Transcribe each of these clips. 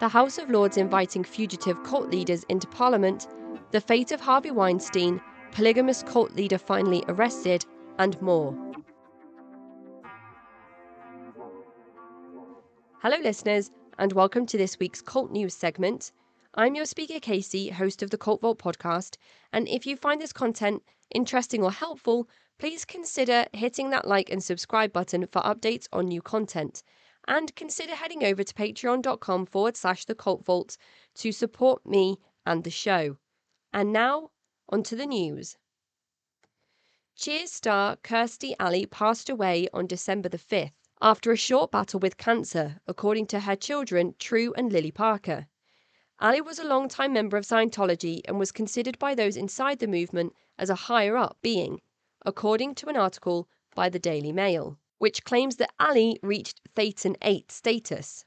the House of Lords inviting fugitive cult leaders into Parliament, the fate of Harvey Weinstein, polygamous cult leader finally arrested, and more. Hello listeners, and welcome to this week's Cult News segment. I'm your speaker Casey, host of the Cult Vault podcast, and if you find this content interesting or helpful, please consider hitting that like and subscribe button for updates on new content. And consider heading over to patreon.com/the Cult Vault to support me and the show. And now, onto the news. Cheers star Kirsty Alley passed away on December the 5th after a short battle with cancer, according to her children True and Lily Parker. Alley was a long-time member of Scientology and was considered by those inside the movement as a higher-up being, according to an article by the Daily Mail, which claims that Alley reached Thetan 8 status.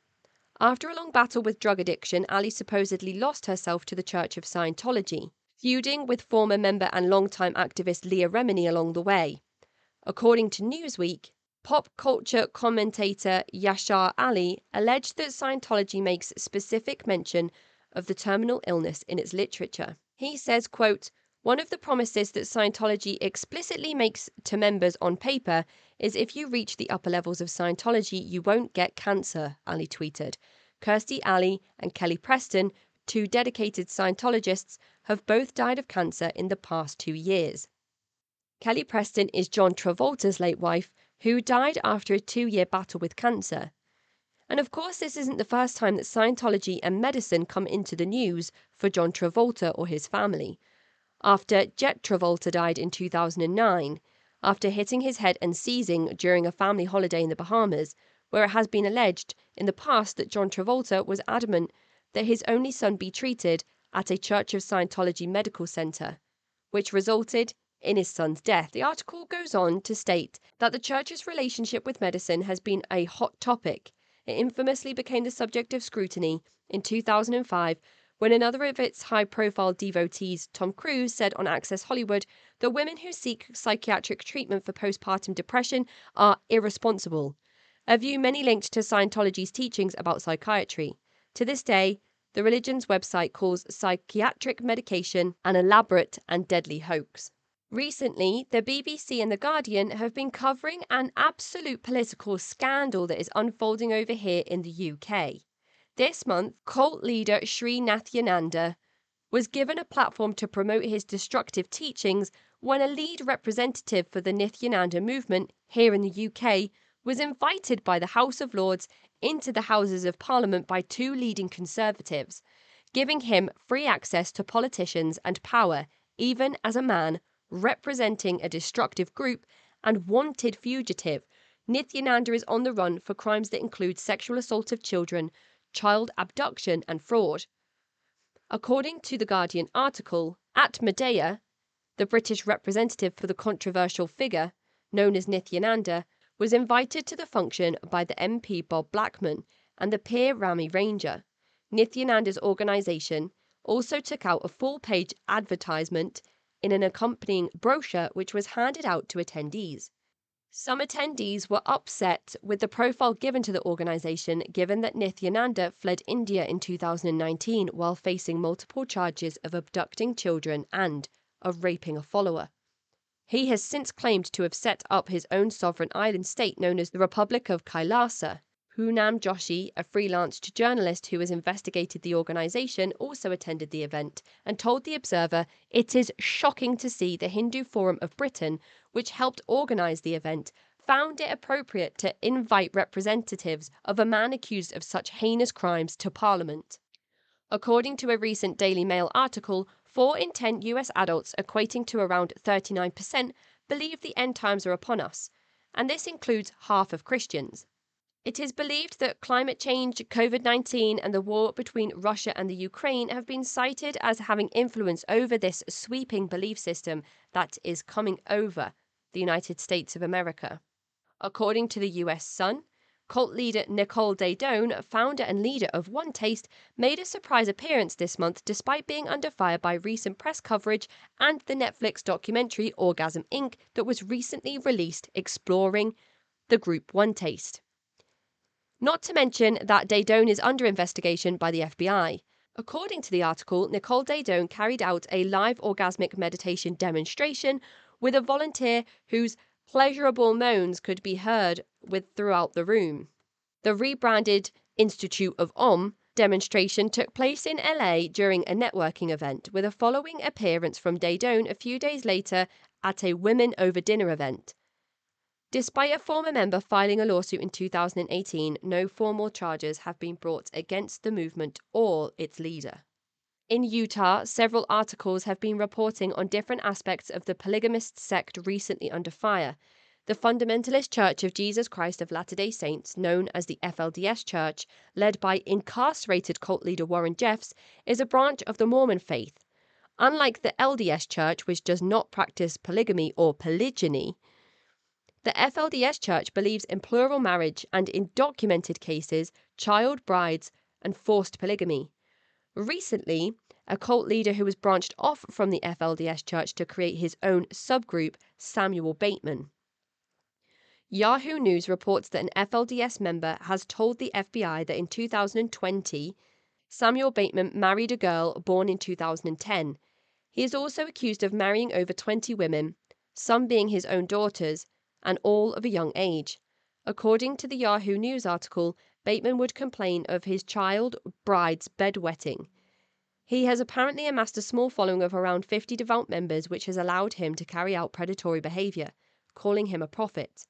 After a long battle with drug addiction, Alley supposedly lost herself to the Church of Scientology, feuding with former member and longtime activist Leah Remini along the way. According to Newsweek, pop culture commentator Yashar Ali alleged that Scientology makes specific mention of the terminal illness in its literature. He says, quote, "One of the promises that Scientology explicitly makes to members on paper is if you reach the upper levels of Scientology, you won't get cancer," Ali tweeted. Kirsty Alley and Kelly Preston, two dedicated Scientologists, have both died of cancer in the past 2 years. Kelly Preston is John Travolta's late wife, who died after a 2-year battle with cancer. And of course, this isn't the first time that Scientology and medicine come into the news for John Travolta or his family. After Jet Travolta died in 2009, after hitting his head and seizing during a family holiday in the Bahamas, where it has been alleged in the past that John Travolta was adamant that his only son be treated at a Church of Scientology medical center, which resulted in his son's death. The article goes on to state that the church's relationship with medicine has been a hot topic. It infamously became the subject of scrutiny in 2005 when another of its high-profile devotees, Tom Cruise, said on Access Hollywood that women who seek psychiatric treatment for postpartum depression are irresponsible, a view many linked to Scientology's teachings about psychiatry. To this day, the religion's website calls psychiatric medication an elaborate and deadly hoax. Recently, the BBC and The Guardian have been covering an absolute political scandal that is unfolding over here in the UK. This month, cult leader Srinathyananda was given a platform to promote his destructive teachings when a lead representative for the Nithyananda movement here in the UK was invited by the House of Lords into the Houses of Parliament by 2 leading Conservatives, giving him free access to politicians and power, even as a man representing a destructive group and wanted fugitive. Nithyananda is on the run for crimes that include sexual assault of children, child abduction and fraud. According to the Guardian article, Atonement, the British representative for the controversial figure known as Nithyananda, was invited to the function by the MP Bob Blackman and the peer Rami Ranger. Nithyananda's organisation also took out a full-page advertisement in an accompanying brochure which was handed out to attendees. Some attendees were upset with the profile given to the organisation, given that Nithyananda fled India in 2019 while facing multiple charges of abducting children and of raping a follower. He has since claimed to have set up his own sovereign island state known as the Republic of Kailasa. Poonam Joshi, a freelance journalist who has investigated the organisation, also attended the event and told The Observer, "It is shocking to see the Hindu Forum of Britain, which helped organise the event, found it appropriate to invite representatives of a man accused of such heinous crimes to Parliament." According to a recent Daily Mail article, 4 in 10 US adults, equating to around 39%, believe the end times are upon us, and this includes half of Christians. It is believed that climate change, COVID-19, and the war between Russia and the Ukraine have been cited as having influence over this sweeping belief system that is coming over the United States of America. According to the US Sun, cult leader Nicole Dadon, founder and leader of One Taste, made a surprise appearance this month despite being under fire by recent press coverage and the Netflix documentary Orgasm Inc. that was recently released exploring the group One Taste. Not to mention that Dadon is under investigation by the FBI. According to the article, Nicole Dadon carried out a live orgasmic meditation demonstration with a volunteer whose pleasurable moans could be heard throughout the room. The rebranded Institute of Om demonstration took place in LA during a networking event, with a following appearance from Dadon a few days later at a Women Over Dinner event. Despite a former member filing a lawsuit in 2018, no formal charges have been brought against the movement or its leader. In Utah, several articles have been reporting on different aspects of the polygamist sect recently under fire. The Fundamentalist Church of Jesus Christ of Latter-day Saints, known as the FLDS Church, led by incarcerated cult leader Warren Jeffs, is a branch of the Mormon faith. Unlike the LDS Church, which does not practice polygamy or polygyny, the FLDS Church believes in plural marriage and, in documented cases, child brides and forced polygamy. Recently, a cult leader who was branched off from the FLDS Church to create his own subgroup, Samuel Bankman. Yahoo News reports that an FLDS member has told the FBI that in 2020, Samuel Bankman married a girl born in 2010. He is also accused of marrying over 20 women, some being his own daughters, and all of a young age. According to the Yahoo News article, Bankman would complain of his child bride's bedwetting. He has apparently amassed a small following of around 50 devout members, which has allowed him to carry out predatory behavior, calling him a prophet.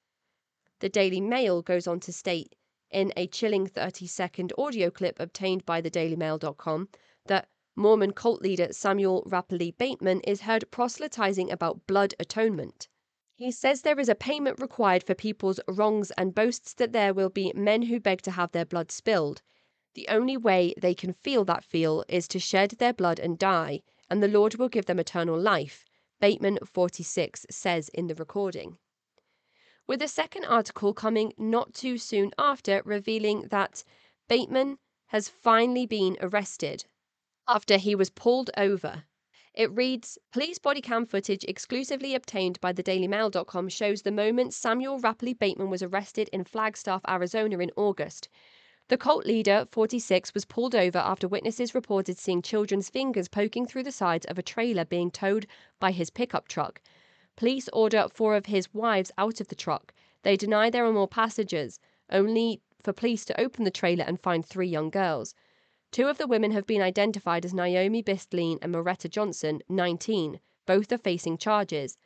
The Daily Mail goes on to state, in a chilling 30-second audio clip obtained by thedailymail.com, that Mormon cult leader Samuel Rappley Bankman is heard proselytizing about blood atonement. He says there is a payment required for people's wrongs and boasts that there will be men who beg to have their blood spilled. The only way they can feel that feel is to shed their blood and die, and the Lord will give them eternal life, Bankman 46 says in the recording. With a second article coming not too soon after, revealing that Bankman has finally been arrested after he was pulled over. It reads, police body cam footage exclusively obtained by thedailymail.com shows the moment Samuel Rappley Bankman was arrested in Flagstaff, Arizona in August. The cult leader, 46, was pulled over after witnesses reported seeing children's fingers poking through the sides of a trailer being towed by his pickup truck. Police order 4 of his wives out of the truck. They deny there are more passengers, only for police to open the trailer and find 3 young girls. 2 of the women have been identified as Naomi Bistline and Moretta Johnson, 19. Both are facing charges.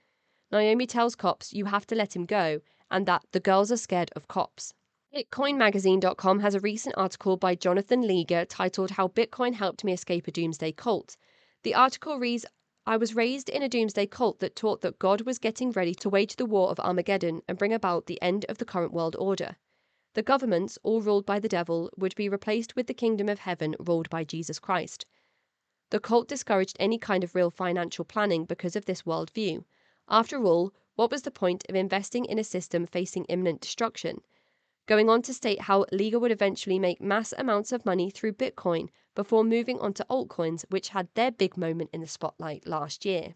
Naomi tells cops you have to let him go and that the girls are scared of cops. BitcoinMagazine.com has a recent article by Jonathan Lieger titled How Bitcoin Helped Me Escape a Doomsday Cult. The article reads, I was raised in a doomsday cult that taught that God was getting ready to wage the war of Armageddon and bring about the end of the current world order. The governments, all ruled by the devil, would be replaced with the kingdom of heaven ruled by Jesus Christ. The cult discouraged any kind of real financial planning because of this worldview. After all, what was the point of investing in a system facing imminent destruction? Going on to state how Lieger would eventually make mass amounts of money through Bitcoin before moving on to altcoins, which had their big moment in the spotlight last year.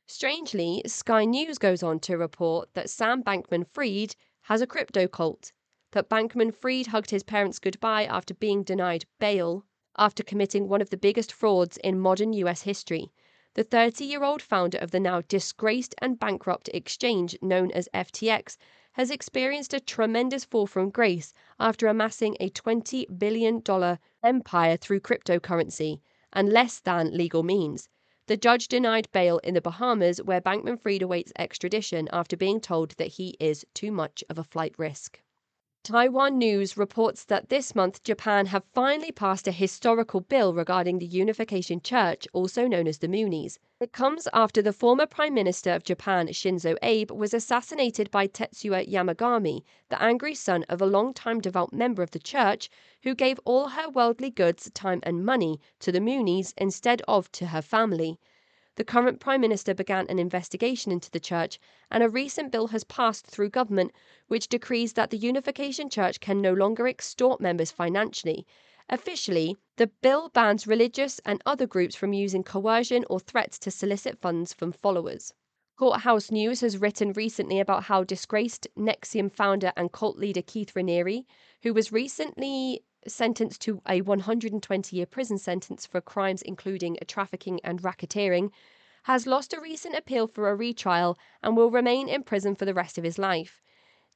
Strangely, Sky News goes on to report that Sam Bankman-Fried has a crypto cult, that Bankman-Fried hugged his parents goodbye after being denied bail after committing one of the biggest frauds in modern US history. The 30-year-old founder of the now disgraced and bankrupt exchange known as FTX has experienced a tremendous fall from grace after amassing a $20 billion empire through cryptocurrency and less than legal means. The judge denied bail in the Bahamas, where Bankman-Fried awaits extradition after being told that he is too much of a flight risk. Taiwan News reports that this month Japan have finally passed a historical bill regarding the Unification Church, also known as the Moonies. It comes after the former Prime Minister of Japan, Shinzo Abe, was assassinated by Tetsuya Yamagami, the angry son of a long-time devout member of the church who gave all her worldly goods, time and money to the Moonies instead of to her family. The current Prime Minister began an investigation into the church, and a recent bill has passed through government which decrees that the Unification Church can no longer extort members financially. Officially, the bill bans religious and other groups from using coercion or threats to solicit funds from followers. Courthouse News has written recently about how disgraced NXIVM founder and cult leader Keith Raniere, who was recently sentenced to a 120-year prison sentence for crimes including trafficking and racketeering, has lost a recent appeal for a retrial and will remain in prison for the rest of his life.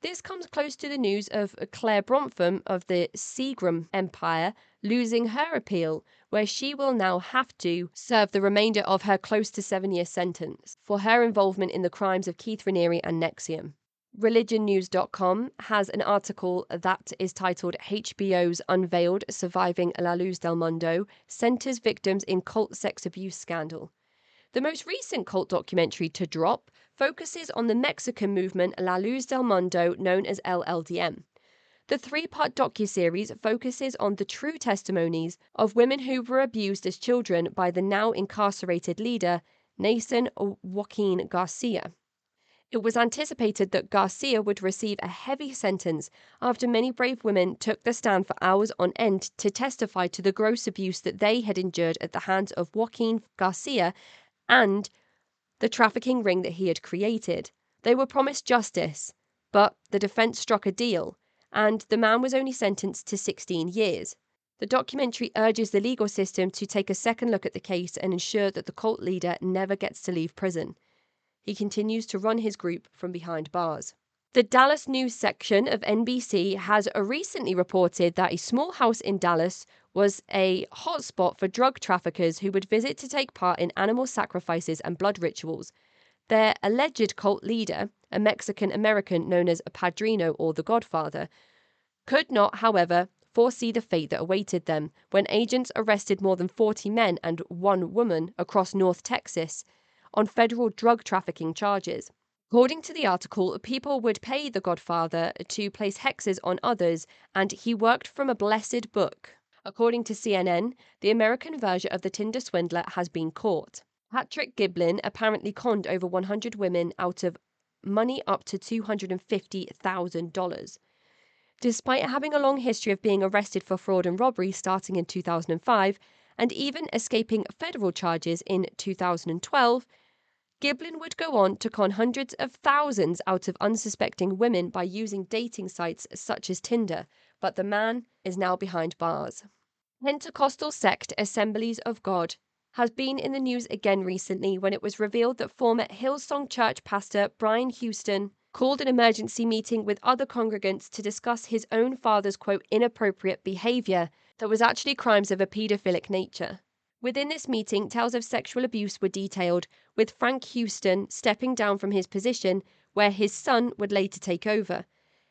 This comes close to the news of Claire Bronfman of the Seagram Empire losing her appeal, where she will now have to serve the remainder of her close to 7-year sentence for her involvement in the crimes of Keith Raniere and NXIVM. ReligionNews.com has an article that is titled HBO's Unveiled Surviving La Luz del Mundo Centers Victims in Cult Sex Abuse Scandal. The most recent cult documentary to drop focuses on the Mexican movement La Luz del Mundo, known as LLDM. The 3-part docuseries focuses on the true testimonies of women who were abused as children by the now incarcerated leader, Nason Joaquin Garcia. It was anticipated that Garcia would receive a heavy sentence after many brave women took the stand for hours on end to testify to the gross abuse that they had endured at the hands of Joaquin Garcia and the trafficking ring that he had created. They were promised justice, but the defense struck a deal, and the man was only sentenced to 16 years. The documentary urges the legal system to take a second look at the case and ensure that the cult leader never gets to leave prison. He continues to run his group from behind bars. The Dallas News section of NBC has recently reported that a small house in Dallas was a hotspot for drug traffickers who would visit to take part in animal sacrifices and blood rituals. Their alleged cult leader, a Mexican-American known as a Padrino or the Godfather, could not, however, foresee the fate that awaited them when agents arrested more than 40 men and 1 woman across North Texas on federal drug trafficking charges. According to the article, people would pay the Godfather to place hexes on others, and he worked from a blessed book. According to CNN, the American version of the Tinder Swindler has been caught. Patrick Giblin apparently conned over 100 women out of money up to $250,000. Despite having a long history of being arrested for fraud and robbery starting in 2005, and even escaping federal charges in 2012, Giblin would go on to con hundreds of thousands out of unsuspecting women by using dating sites such as Tinder, but the man is now behind bars. Pentecostal sect Assemblies of God has been in the news again recently when it was revealed that former Hillsong Church pastor Brian Houston called an emergency meeting with other congregants to discuss his own father's, quote, inappropriate behavior that was actually crimes of a pedophilic nature. Within this meeting, tales of sexual abuse were detailed, with Frank Houston stepping down from his position, where his son would later take over.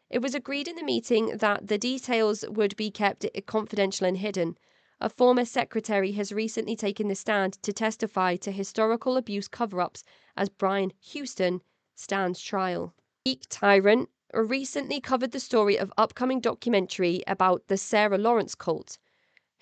It was agreed in the meeting that the details would be kept confidential and hidden. A former secretary has recently taken the stand to testify to historical abuse cover-ups as Brian Houston stands trial. Geek Tyrant recently covered the story of upcoming documentary about the Sarah Lawrence cult.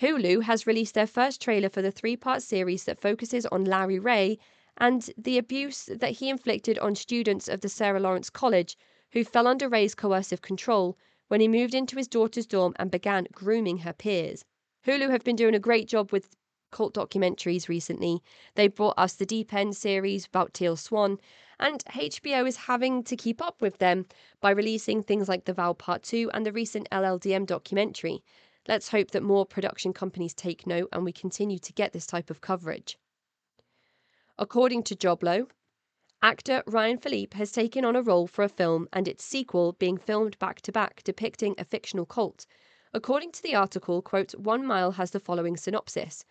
Hulu has released their first trailer for the 3-part series that focuses on Larry Ray and the abuse that he inflicted on students of the Sarah Lawrence College who fell under Ray's coercive control when he moved into his daughter's dorm and began grooming her peers. Hulu have been doing a great job with cult documentaries recently. They brought us the Deep End series about Teal Swan, and HBO is having to keep up with them by releasing things like The Vow Part 2 and the recent LLDM documentary. Let's hope that more production companies take note and we continue to get this type of coverage. According to Joblo, actor Ryan Philippe has taken on a role for a film and its sequel being filmed back-to-back depicting a fictional cult. According to the article, quote, 1 Mile has the following synopsis.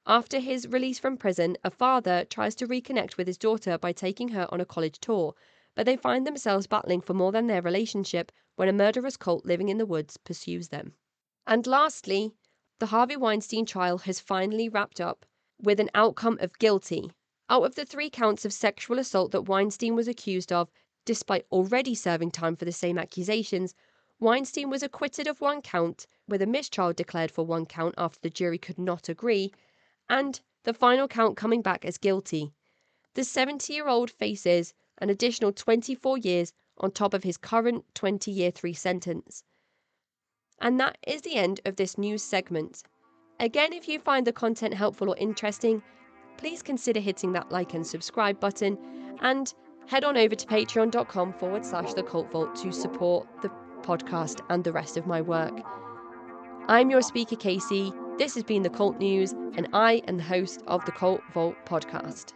After his release from prison, a father tries to reconnect with his daughter by taking her on a college tour, but they find themselves battling for more than their relationship when a murderous cult living in the woods pursues them. And lastly, the Harvey Weinstein trial has finally wrapped up with an outcome of guilty. Out of the 3 counts of sexual assault that Weinstein was accused of, despite already serving time for the same accusations, Weinstein was acquitted of 1 count, with a mistrial declared for 1 count after the jury could not agree, and the final count coming back as guilty. The 70-year-old faces an additional 24 years on top of his current 20-year 3 sentence. And that is the end of this news segment. Again, if you find the content helpful or interesting, please consider hitting that like and subscribe button. And head on over to patreon.com/The Cult Vault to support the podcast and the rest of my work. I'm your speaker, Casey. This has been The Cult News, and I am the host of the Cult Vault podcast.